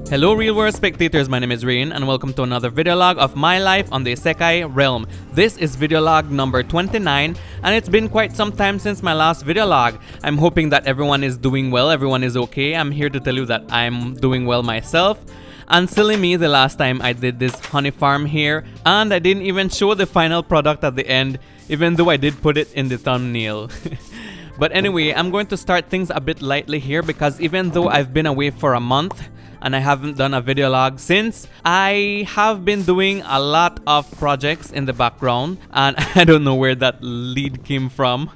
Hello real world spectators, my name is Rain and welcome to another video log of my life on the Isekai realm. This is video log number 29 and it's been quite some time since my last video log. I'm hoping that everyone is doing well, everyone is okay. I'm here to tell you that I'm doing well myself. And silly me, the last time I did this honey farm here and I didn't even show the final product at the end, even though I did put it in the thumbnail. But anyway, I'm going to start things a bit lightly here because even though I've been away for a month and I haven't done a video log since, I have been doing a lot of projects in the background and I don't know where that lead came from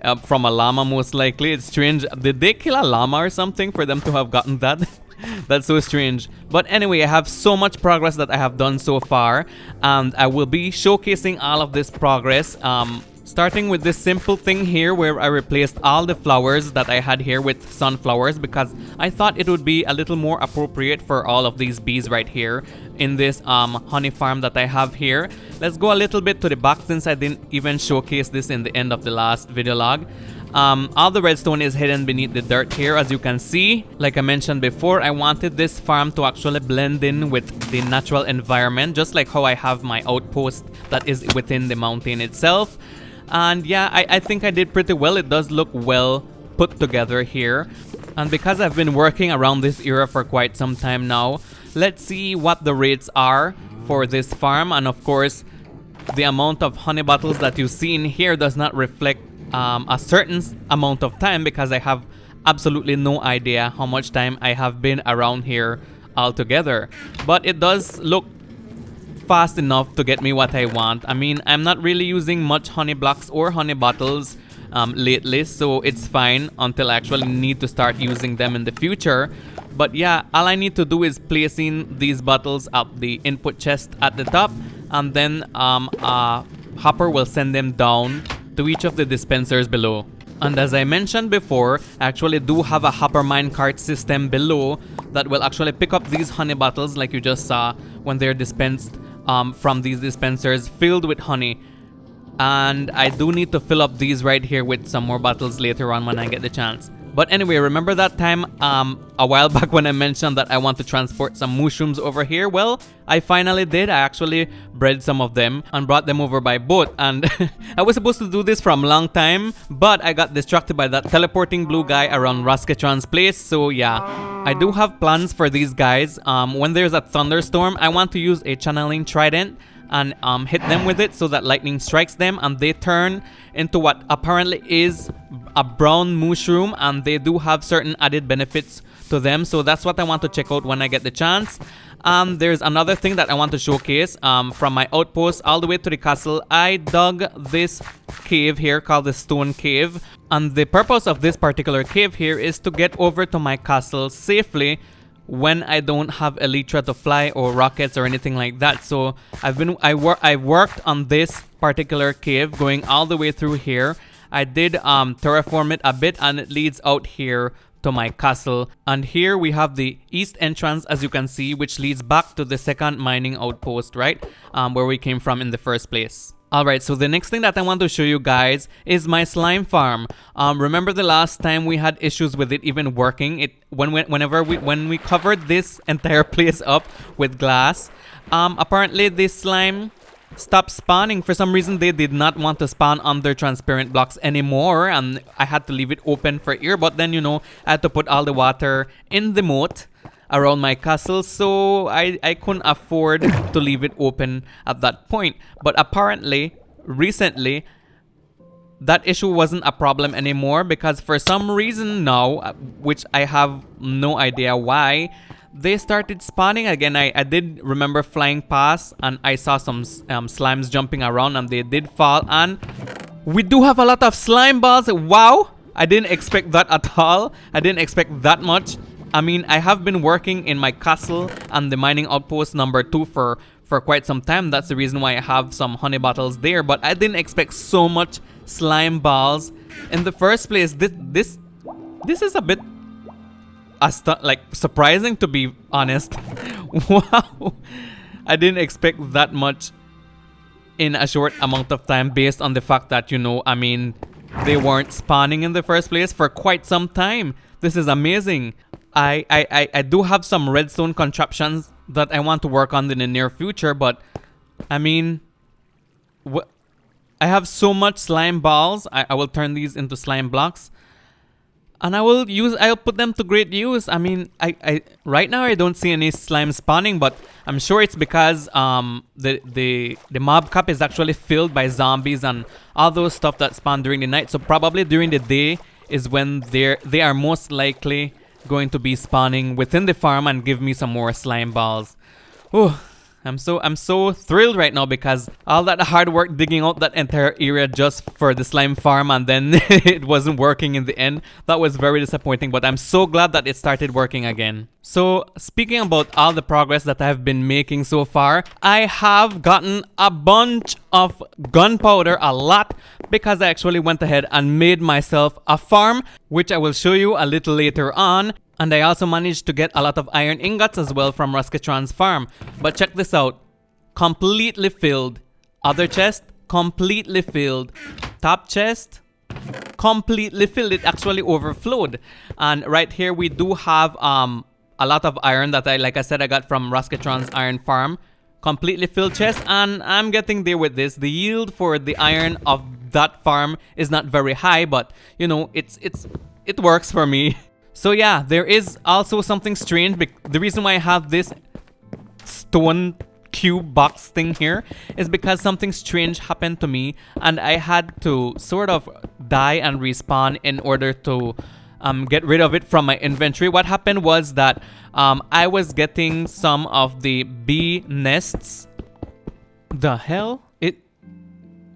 a llama most likely. It's strange. Did they kill a llama or something for them to have gotten that? That's so strange. But anyway, I have so much progress that I have done so far and I will be showcasing all of this progress. Starting with this simple thing here where I replaced all the flowers that I had here with sunflowers because I thought it would be a little more appropriate for all of these bees right here in this honey farm that I have here. Let's go a little bit to the back since I didn't even showcase this in the end of the last video log. All the redstone is hidden beneath the dirt here, as you can see. Like I mentioned before, I wanted this farm to actually blend in with the natural environment, just like how I have my outpost that is within the mountain itself. And yeah, I think I did pretty well. It does look well put together here. And because I've been working around this area for quite some time now, let's see what the rates are for this farm. And of course, the amount of honey bottles that you see in here does not reflect a certain amount of time because I have absolutely no idea how much time I have been around here altogether. But it does look fast enough to get me what I want. I mean, I'm not really using much honey blocks or honey bottles lately, so it's fine until I actually need to start using them in the future. But yeah, all I need to do is placing these bottles up the input chest at the top, and then a hopper will send them down to each of the dispensers below. And as I mentioned before, I actually do have a hopper minecart system below that will actually pick up these honey bottles like you just saw when they're dispensed from these dispensers filled with honey. And I do need to fill up these right here with some more bottles later on when I get the chance. But anyway, remember that time a while back when I mentioned that I want to transport some mushrooms over here? Well, I finally did. I actually bred some of them and brought them over by boat. And I was supposed to do this from a long time, but I got distracted by that teleporting blue guy around Rasketron's place. So yeah, I do have plans for these guys. When there's a thunderstorm, I want to use a channeling trident and hit them with it so that lightning strikes them and they turn into what apparently is a brown mushroom, and they do have certain added benefits to them. So that's what I want to check out when I get the chance. There's another thing that I want to showcase. From my outpost all the way to the castle, I dug this cave here called the Stone Cave, and the purpose of this particular cave here is to get over to my castle safely when I don't have Elytra to fly or rockets or anything like that. So I've worked on this particular cave going all the way through here. I did terraform it a bit and it leads out here to my castle. And here we have the east entrance, as you can see, which leads back to the second mining outpost, right? Where we came from in the first place. Alright, so the next thing that I want to show you guys is my slime farm. Remember the last time we had issues with it even working? When we covered this entire place up with glass, apparently this slime stopped spawning. For some reason they did not want to spawn under transparent blocks anymore, and I had to leave it open for air. But then, you know, I had to put all the water in the moat around my castle, so I couldn't afford to leave it open at that point. But apparently recently that issue wasn't a problem anymore because for some reason now, which I have no idea why, they started spawning again. I did remember flying past and I saw some slimes jumping around and they did fall, and we do have a lot of slime balls. Wow, I didn't expect that at all. I didn't expect that much. I mean, I have been working in my castle and the mining outpost number 2 for quite some time. That's the reason why I have some honey bottles there, but I didn't expect so much slime balls in the first place. This is a bit like surprising, to be honest. Wow, I didn't expect that much in a short amount of time based on the fact that, you know, I mean, they weren't spawning in the first place for quite some time. This is amazing. I do have some redstone contraptions that I want to work on in the near future, but I mean, I have so much slime balls. I will turn these into slime blocks, and I'll put them to great use. I mean, I right now I don't see any slime spawning, but I'm sure it's because the mob cap is actually filled by zombies and all those stuff that spawn during the night. So probably during the day is when they are most likely going to be spawning within the farm and give me some more slime balls. Oh, I'm so thrilled right now because all that hard work digging out that entire area just for the slime farm, and then it wasn't working in the end. That was very disappointing, but I'm so glad that it started working again. So speaking about all the progress that I've been making so far, I have gotten a bunch of gunpowder, a lot, because I actually went ahead and made myself a farm, which I will show you a little later on. And I also managed to get a lot of iron ingots as well from Ruskatron's farm. But check this out. Completely filled. Other chest, completely filled. Top chest, completely filled. It actually overflowed. And right here we do have a lot of iron that like I said, I got from Ruskatron's iron farm. Completely filled chest, and I'm getting there with this. The yield for the iron of that farm is not very high, but you know, it works for me. So yeah, there is also something strange. The reason why I have this stone cube box thing here is because something strange happened to me, and I had to sort of die and respawn in order to get rid of it from my inventory. What happened was that I was getting some of the bee nests. The hell?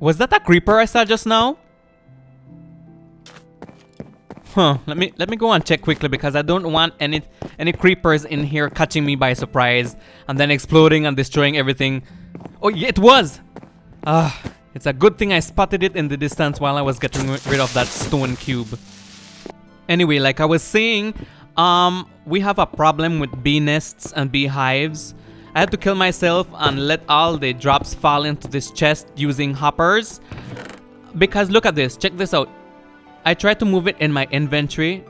Was that a creeper I saw just now? Huh, let me go and check quickly because I don't want any creepers in here catching me by surprise and then exploding and destroying everything. Oh, yeah, it was! It's a good thing I spotted it in the distance while I was getting rid of that stone cube. Anyway, like I was saying, we have a problem with bee nests and beehives. I had to kill myself and let all the drops fall into this chest using hoppers. Because look at this, check this out. I try to move it in my inventory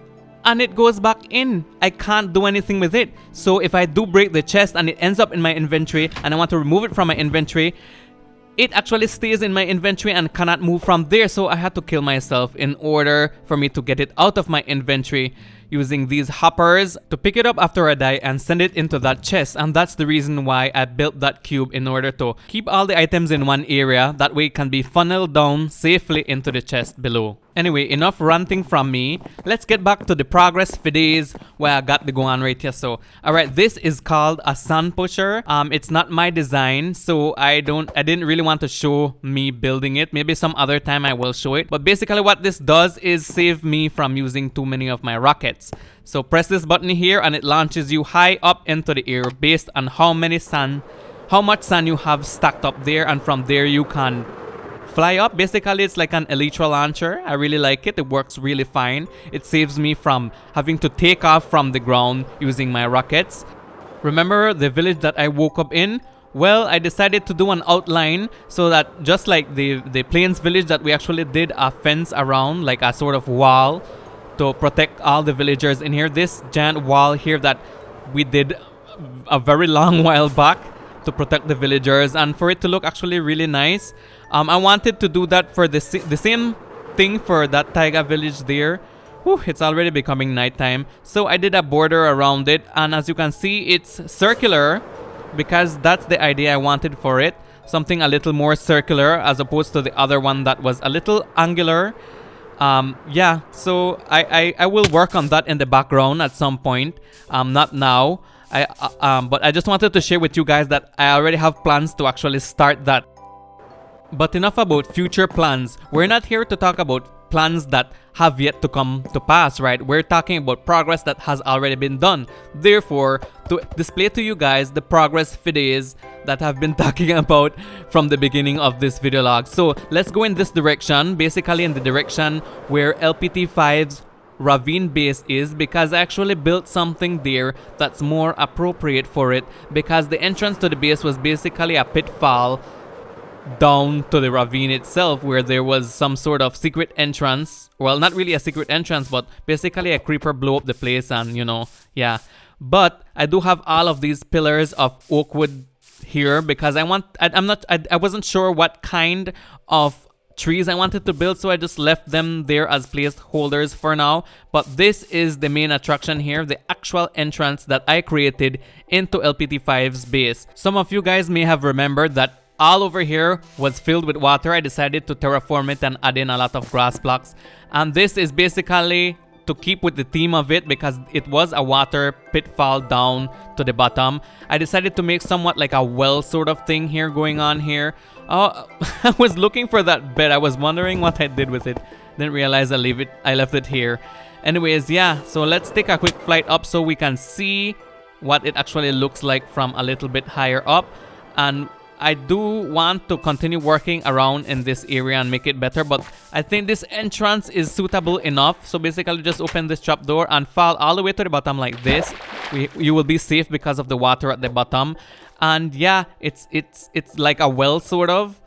and it goes back in. I can't do anything with it. So if I do break the chest and it ends up in my inventory and I want to remove it from my inventory, it actually stays in my inventory and cannot move from there. So I had to kill myself in order for me to get it out of my inventory using these hoppers to pick it up after I die and send it into that chest. And that's the reason why I built that cube, in order to keep all the items in one area. That way it can be funneled down safely into the chest below. Anyway, enough ranting from me. Let's get back to the progress videos where I got the go on right here. So, alright, this is called a sun pusher. It's not my design, so I didn't really want to show me building it. Maybe some other time I will show it. But basically what this does is save me from using too many of my rockets. So press this button here and it launches you high up into the air based on how much sand you have stacked up there, and from there you can fly up. Basically, it's like an elytra launcher. I really like it. It works really fine. It saves me from having to take off from the ground using my rockets. Remember the village that I woke up in? Well, I decided to do an outline so that just like the Plains village, that we actually did a fence around, like a sort of wall to protect all the villagers in here. This giant wall here that we did a very long while back to protect the villagers and for it to look actually really nice. I wanted to do that for the same thing for that taiga village there. Whew, it's already becoming nighttime. So I did a border around it, and as you can see, it's circular because that's the idea I wanted for it. Something a little more circular as opposed to the other one that was a little angular. Yeah, so I will work on that in the background at some point. Not now. But I just wanted to share with you guys that I already have plans to actually start that. But enough about future plans. We're not here to talk about plans that have yet to come to pass, right? We're talking about progress that has already been done. Therefore, to display to you guys the progress videos that I've been talking about from the beginning of this video log. So let's go in this direction, basically in the direction where LPT5's ravine base is, because I actually built something there that's more appropriate for it, because the entrance to the base was basically a pitfall down to the ravine itself, where there was some sort of secret entrance. Well, not really a secret entrance, but basically a creeper blew up the place, and you know, yeah. But I do have all of these pillars of oak wood here because I wasn't sure what kind of trees I wanted to build, so I just left them there as placeholders for now. But this is the main attraction here, the actual entrance that I created into LPT5's base. Some of you guys may have remembered that all over here was filled with water. I decided to terraform it and add in a lot of grass blocks, and this is basically to keep with the theme of it because it was a water pitfall down to the bottom. I decided to make somewhat like a well sort of thing here going on here. Oh, I was looking for that bed. I was wondering what I did with it. Didn't realize I left it here. Anyways, yeah, so let's take a quick flight up so we can see what it actually looks like from a little bit higher up. And I do want to continue working around in this area and make it better, but I think this entrance is suitable enough. So basically just open this trapdoor and fall all the way to the bottom like this. You will be safe because of the water at the bottom. And yeah, it's like a well sort of.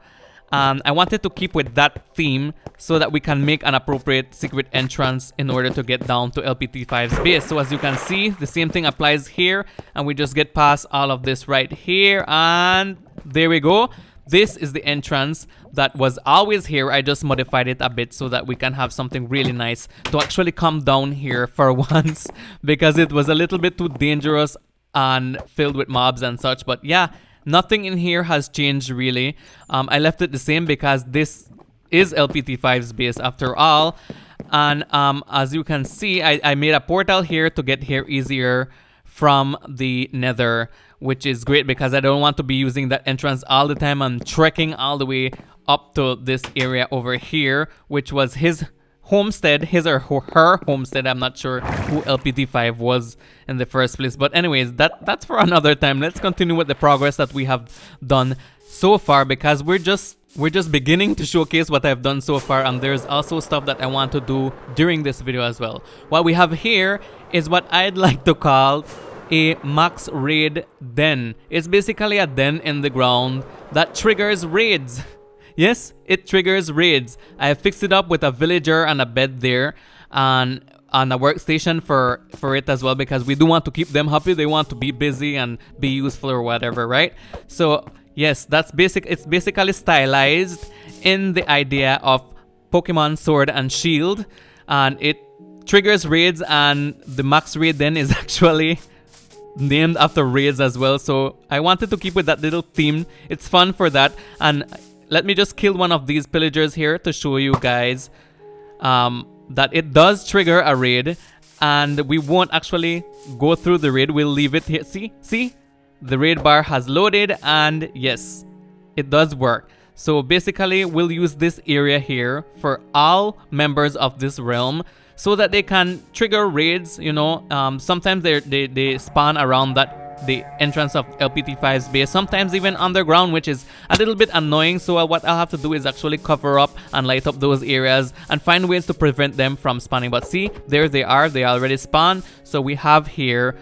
I wanted to keep with that theme so that we can make an appropriate secret entrance in order to get down to LPT5's base. So as you can see, the same thing applies here, and we just get past all of this right here, and there we go. This is the entrance that was always here. I just modified it a bit so that we can have something really nice to actually come down here for once, because it was a little bit too dangerous and filled with mobs and such. But yeah, nothing in here has changed really. I left it the same because this is LPT5's base after all. And as you can see, I made a portal here to get here easier from the nether, which is great because I don't want to be using that entrance all the time and trekking all the way up to this area over here, which was his homestead, his or her homestead. I'm not sure who LPT5 was in the first place, but anyways, that's for another time. Let's continue with the progress that we have done so far, because we're just beginning to showcase what I've done so far, and there's also stuff that I want to do during this video as well. What we have here is what I'd like to call a MUX Read den. It's basically a den in the ground that triggers raids. Yes, it triggers raids. I have fixed it up with a villager and a bed there, and a workstation for it as well, because we do want to keep them happy. They want to be busy and be useful or whatever, right? So yes, that's basic. It's basically stylized in the idea of Pokemon Sword and Shield, and it triggers raids, and the MUX Read den is actually named after raids as well. So I wanted to keep with that little theme. It's fun for that. And let me just kill one of these pillagers here to show you guys that it does trigger a raid, and we won't actually go through the raid. We'll leave it here. See? The raid bar has loaded, and yes, it does work. So basically, we'll use this area here for all members of this realm so that they can trigger raids. You know, sometimes they spawn around the entrance of LPT5's base, sometimes even underground, which is a little bit annoying. So what I'll have to do is actually cover up and light up those areas and find ways to prevent them from spawning. But see, there they are. They already spawned. So we have here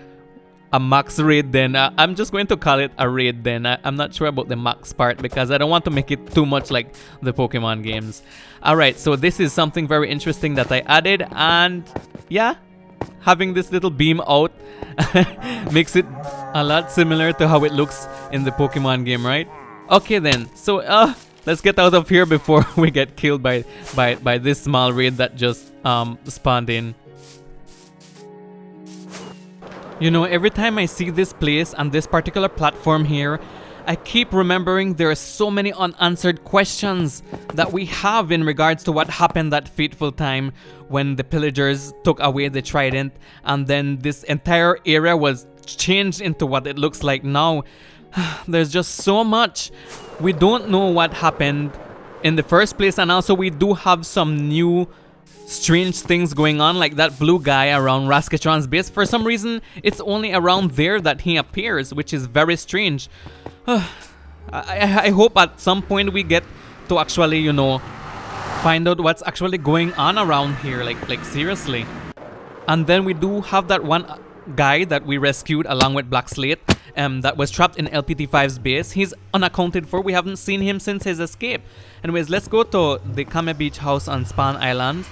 a MUX Read den. I'm just going to call it a raid den. I'm not sure about the MUX part because I don't want to make it too much like the Pokemon games. Alright, so this is something very interesting that I added, and yeah, having this little beam out makes it a lot similar to how it looks in the Pokemon game, right? Okay then, so let's get out of here before we get killed by this small raid that just spawned in. You know, every time I see this place and this particular platform here, I keep remembering there are so many unanswered questions that we have in regards to what happened that fateful time when the pillagers took away the trident, and then this entire area was changed into what it looks like now. There's just so much. We don't know what happened in the first place, and also we do have some new strange things going on, like that blue guy around Rasketron's base. For some reason, it's only around there that he appears, which is very strange. I hope at some point we get to actually, you know, find out what's actually going on around here, like seriously. And then we do have that one guy that we rescued along with Black Slate, that was trapped in LPT5's base. He's unaccounted for. We haven't seen him since his escape. Anyways, let's go to the Kame Beach house on Spawn Island.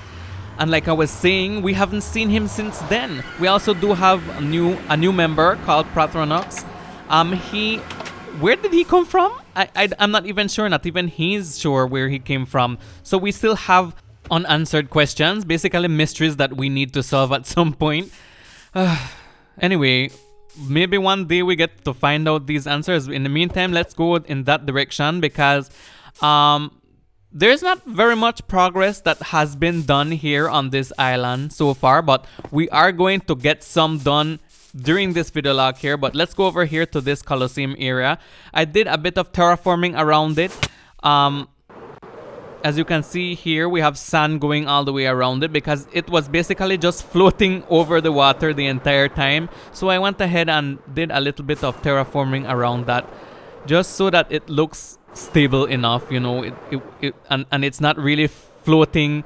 And like I was saying, we haven't seen him since then. We also do have a new member called Prathronox. Where did he come from? I'm not even sure. Not even he's sure where he came from. So we still have unanswered questions, basically mysteries that we need to solve at some point. Anyway, maybe one day we get to find out these answers. In the meantime, let's go in that direction because there's not very much progress that has been done here on this island so far, but we are going to get some done during this video log here. But let's go over here to this Colosseum area. I did a bit of terraforming around it. As you can see here, we have sand going all the way around it because it was basically just floating over the water the entire time. So I went ahead and did a little bit of terraforming around that just so that it looks stable enough, you know, and it's not really floating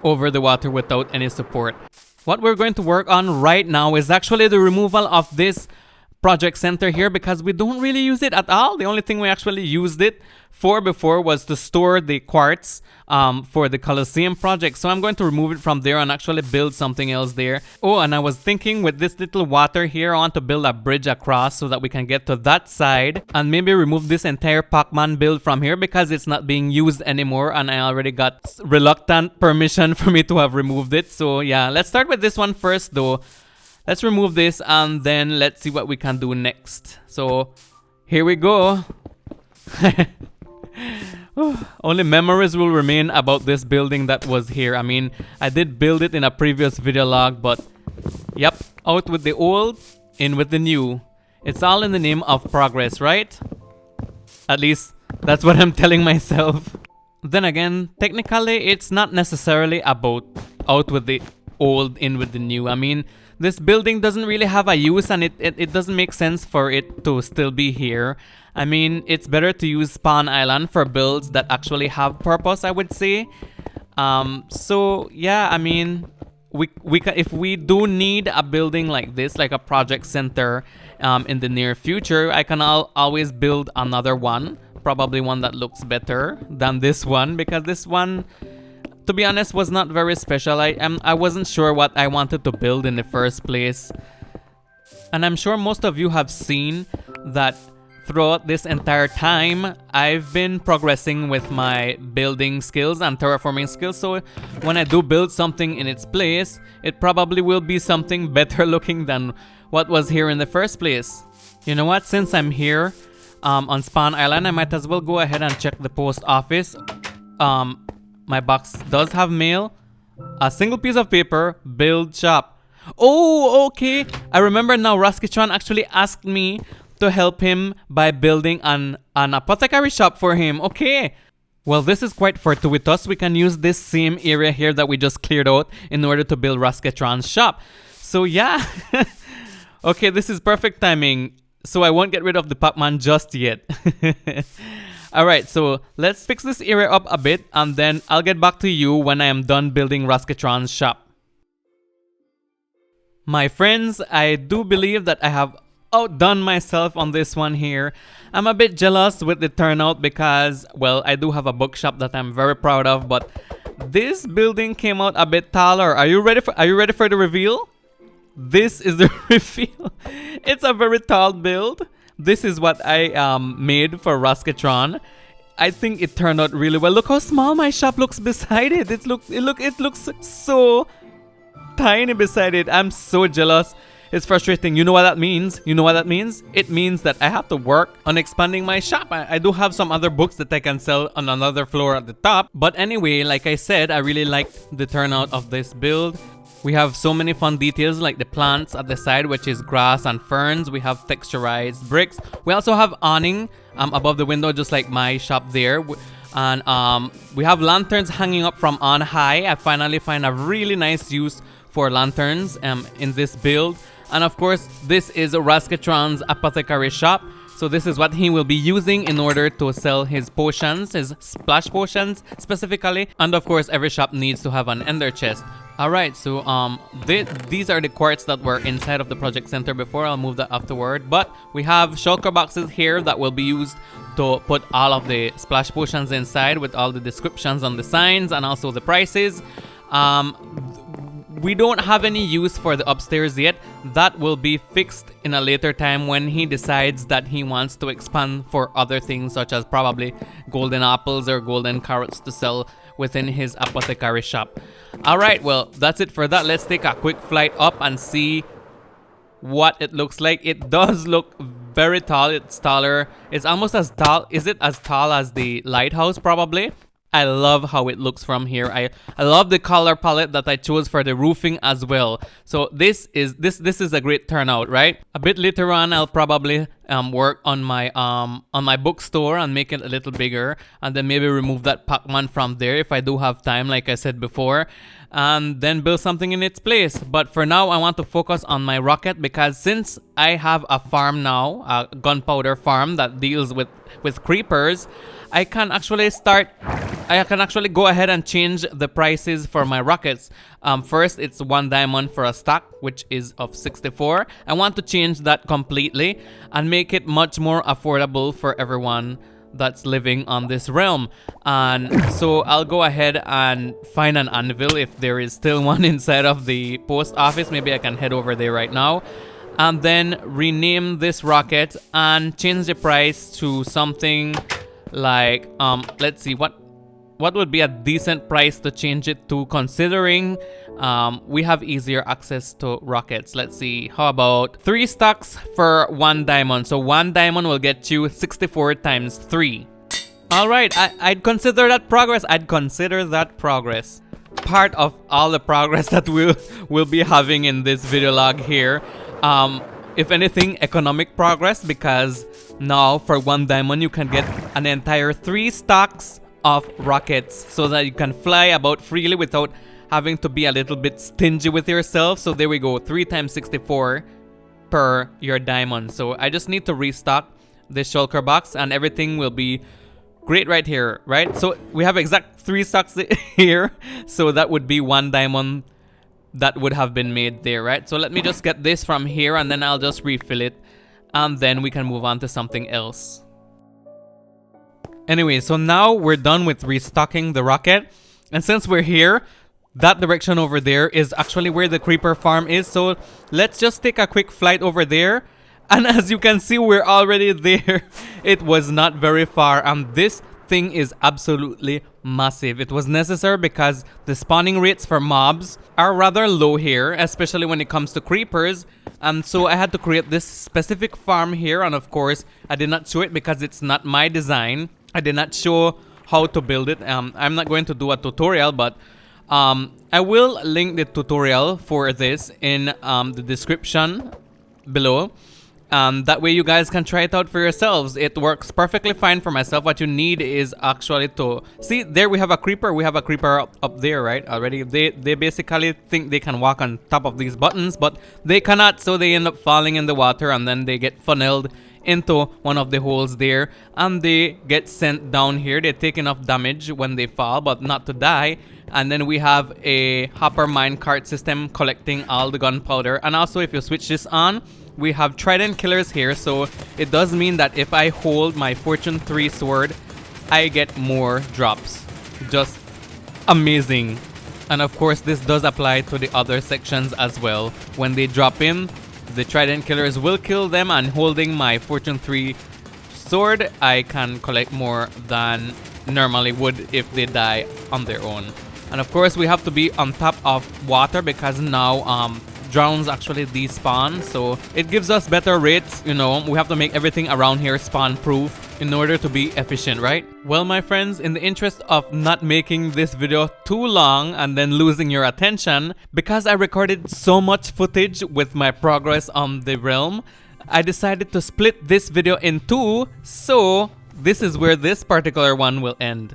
over the water without any support. What we're going to work on right now is actually the removal of this project center here because we don't really use it at all. The only thing we actually used it for before was to store the quartz for the Colosseum project. So I'm going to remove it from there and actually build something else there. Oh, and I was thinking with this little water here, I want to build a bridge across so that we can get to that side and maybe remove this entire Pac-Man build from here because it's not being used anymore and I already got reluctant permission for me to have removed it. So yeah, let's start with this one first though. Let's remove this and then let's see what we can do next. So here we go. Only memories will remain about this building that was here. I mean, I did build it in a previous video log, but yep, out with the old, in with the new. It's all in the name of progress, right? At least that's what I'm telling myself. Then again, technically, it's not necessarily about out with the old, in with the new. I mean, this building doesn't really have a use and it doesn't make sense for it to still be here. I mean, it's better to use Spawn Island for builds that actually have purpose, I would say. So yeah, I mean, if we do need a building like this, like a project center in the near future, I can always build another one. Probably one that looks better than this one because this one, to be honest, was not very special. I wasn't sure what I wanted to build in the first place. And I'm sure most of you have seen that throughout this entire time, I've been progressing with my building skills and terraforming skills. So when I do build something in its place, it probably will be something better looking than what was here in the first place. You know what? Since I'm here on Spawn Island, I might as well go ahead and check the post office. My box does have mail, a single piece of paper, build shop. Oh, okay. I remember now. Raskitron actually asked me to help him by building an apothecary shop for him. Okay. Well, this is quite fortuitous. We can use this same area here that we just cleared out in order to build Raskitron's shop. So yeah. Okay, this is perfect timing. So I won't get rid of the Pac-Man just yet. Alright, so let's fix this area up a bit and then I'll get back to you when I am done building Raskitron's shop. My friends, I do believe that I have outdone myself on this one here. I'm a bit jealous with the turnout because, well, I do have a bookshop that I'm very proud of, but this building came out a bit taller. Are you ready for the reveal? This is the reveal. It's a very tall build. This is what I made for Raskitron. I think it turned out really well. Look how small my shop looks beside it. It looks so tiny beside it. I'm so jealous. It's frustrating. You know what that means? It means that I have to work on expanding my shop. I do have some other books that I can sell on another floor at the top. But anyway, like I said, I really liked the turnout of this build. We have so many fun details like the plants at the side, which is grass and ferns. We have texturized bricks. We also have awning above the window, just like my shop there. And we have lanterns hanging up from on high. I finally find a really nice use for lanterns in this build. And of course, this is Raskitron's apothecary shop. So this is what he will be using in order to sell his potions, his splash potions specifically. And of course, every shop needs to have an ender chest, Alright, so these are the quartz that were inside of the project center before. I'll move that afterward. But we have shulker boxes here that will be used to put all of the splash potions inside with all the descriptions on the signs and also the prices. We don't have any use for the upstairs yet. That will be fixed in a later time when he decides that he wants to expand for other things, such as probably golden apples or golden carrots to sell within his apothecary shop. Alright, well, that's it for that. Let's take a quick flight up and see what it looks like. It does look very tall. It's taller. It's almost as tall. Is it as tall as the lighthouse? Probably. I love how it looks from here. I love the color palette that I chose for the roofing as well. So this is a great turnout, right? A bit later on, I'll probably work on my bookstore and make it a little bigger, and then maybe remove that Pac-Man from there if I do have time, like I said before, and then build something in its place. But for now, I want to focus on my rocket, because since I have a farm now, a gunpowder farm that deals with creepers, I can actually go ahead and change the prices for my rockets. First, it's 1 diamond for a stack, which is of 64. I want to change that completely and make it much more affordable for everyone that's living on this realm. And so I'll go ahead and find an anvil if there is still one inside of the post office. Maybe I can head over there right now. And then rename this rocket and change the price to something like, let's see, what would be a decent price to change it to, considering we have easier access to rockets. Let's see, how about 3 stacks for 1 diamond? So 1 diamond will get you 64 times 3. All right, I'd consider that progress. I'd consider that progress. Part of all the progress that we'll be having in this video log here. If anything, economic progress, because now for 1 diamond you can get an entire 3 stacks of rockets, so that you can fly about freely without having to be a little bit stingy with yourself. So there we go, 3 times 64 per your diamond. So I just need to restock the shulker box and everything will be great right here, right? So we have exact 3 stacks here, so that would be 1 diamond that would have been made there, right? So let me just get this from here and then I'll just refill it, and then we can move on to something else. Anyway, so now we're done with restocking the rocket, and since we're here, that direction over there is actually where the creeper farm is. So let's just take a quick flight over there, and as you can see, we're already there. It was not very far, and this thing is absolutely massive. It was necessary because the spawning rates for mobs are rather low here, especially when it comes to creepers, and so I had to create this specific farm here. And of course, I did not show it because it's not my design. I did not show how to build it. I'm not going to do a tutorial, but I will link the tutorial for this in the description below. That way you guys can try it out for yourselves. It works perfectly fine for myself. What you need is actually to see, there we have a creeper. We have a creeper up there, right? Already they basically think they can walk on top of these buttons, but they cannot, so they end up falling in the water, and then they get funneled into one of the holes there, and they get sent down here. They take enough damage when they fall, but not to die. And then we have a hopper minecart system collecting all the gunpowder. And also, if you switch this on, we have trident killers here, so it does mean that if I hold my fortune 3 sword, I get more drops. Just amazing. And of course, this does apply to the other sections as well. When they drop in, the trident killers will kill them, and holding my fortune 3 sword, I can collect more than normally would if they die on their own. And of course, we have to be on top of water because now drowns actually despawn, so it gives us better rates. You know, we have to make everything around here spawn proof in order to be efficient, right? Well, my friends, in the interest of not making this video too long and then losing your attention, because I recorded so much footage with my progress on the realm, I decided to split this video in 2, so this is where this particular one will end.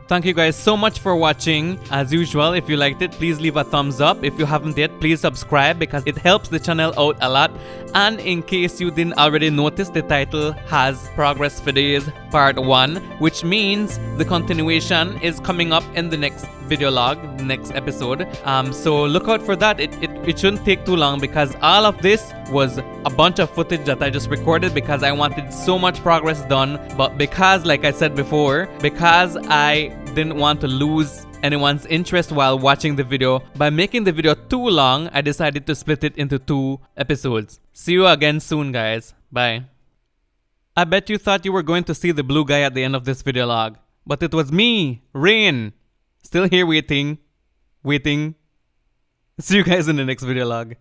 Thank you guys so much for watching. As usual, if you liked it, please leave a thumbs up. If you haven't yet, please subscribe because it helps the channel out a lot. And in case you didn't already notice, the title has Progress Videos Part 1, which means the continuation is coming up in the next video log, next episode. So look out for that. It shouldn't take too long because all of this was a bunch of footage that I just recorded because I wanted so much progress done. But because, like I said before, because I didn't want to lose anyone's interest while watching the video, by making the video too long, I decided to split it into 2 episodes. See you again soon, guys. Bye. I bet you thought you were going to see the blue guy at the end of this video log, but it was me, Rain. Still here waiting. See you guys in the next video log.